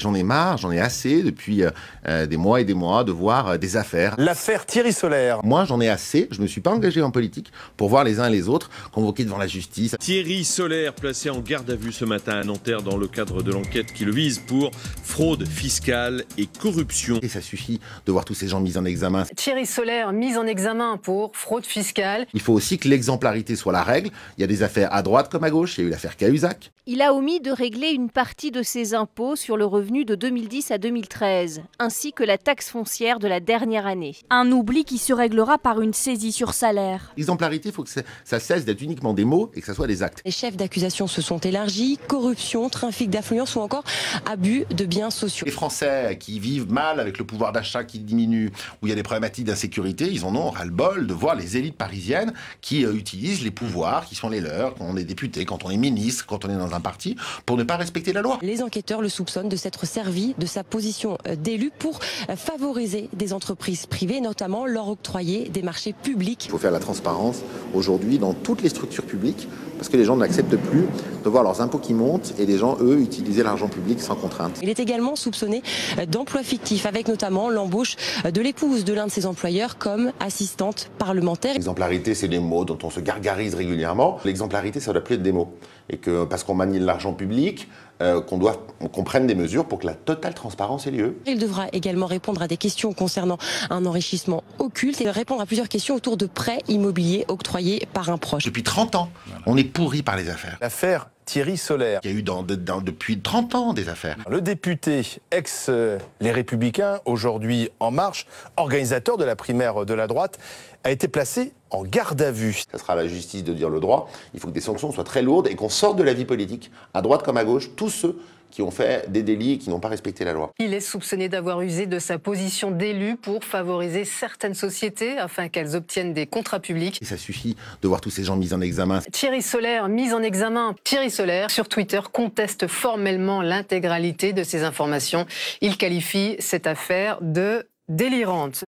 J'en ai marre, j'en ai assez depuis des mois et des mois de voir des affaires. L'affaire Thierry Solaire. Moi, j'en ai assez. Je ne me suis pas engagé en politique pour voir les uns et les autres convoqués devant la justice. Thierry Solaire, placé en garde à vue ce matin à Nanterre dans le cadre de l'enquête qui le vise pour fraude fiscale et corruption. Et ça suffit de voir tous ces gens mis en examen. Thierry Solaire mis en examen pour fraude fiscale. Il faut aussi que l'exemplarité soit la règle. Il y a des affaires à droite comme à gauche. Il y a eu l'affaire Cahuzac. Il a omis de régler une partie de ses impôts sur le revenu de 2010 à 2013, ainsi que la taxe foncière de la dernière année. Un oubli qui se réglera par une saisie sur salaire. L'exemplarité, il faut que ça cesse d'être uniquement des mots et que ça soit des actes. Les chefs d'accusation se sont élargis, corruption, trafic d'influence ou encore abus de biens sociaux. Les Français qui vivent mal avec le pouvoir d'achat qui diminue, où il y a des problématiques d'insécurité, ils en ont ras-le-bol de voir les élites parisiennes qui utilisent les pouvoirs qui sont les leurs, quand on est député, quand on est ministre, quand on est dans un parti, pour ne pas respecter la loi. Les enquêteurs le soupçonnent de s'être servi de sa position d'élu pour favoriser des entreprises privées, notamment leur octroyer des marchés publics. Il faut faire la transparence aujourd'hui dans toutes les structures publiques, parce que les gens n'acceptent plus de voir leurs impôts qui montent et les gens, eux, utiliser l'argent public sans contrainte. Il est également soupçonné d'emplois fictifs, avec notamment l'embauche de l'épouse de l'un de ses employeurs comme assistante parlementaire. L'exemplarité, c'est des mots dont on se gargarise régulièrement. L'exemplarité, ça doit plus être des mots. Et que parce qu'on manie l'argent public, qu'on prenne des mesures pour que la totale transparence ait lieu. Il devra également répondre à des questions concernant un enrichissement occulte et répondre à plusieurs questions autour de prêts immobiliers octroyés par un proche. Depuis 30 ans, on est pourri par les affaires. L'affaire Thierry Solaire. Il y a eu depuis 30 ans des affaires. Le député ex-Les Républicains, aujourd'hui En Marche, organisateur de la primaire de la droite, a été placé en garde à vue. Ça sera à la justice de dire le droit. Il faut que des sanctions soient très lourdes et qu'on sorte de la vie politique, à droite comme à gauche, tous ceux qui ont fait des délits et qui n'ont pas respecté la loi. Il est soupçonné d'avoir usé de sa position d'élu pour favoriser certaines sociétés afin qu'elles obtiennent des contrats publics. Et ça suffit de voir tous ces gens mis en examen. Thierry Solaire mis en examen. Thierry Solaire, sur Twitter, conteste formellement l'intégralité de ces informations. Il qualifie cette affaire de délirante.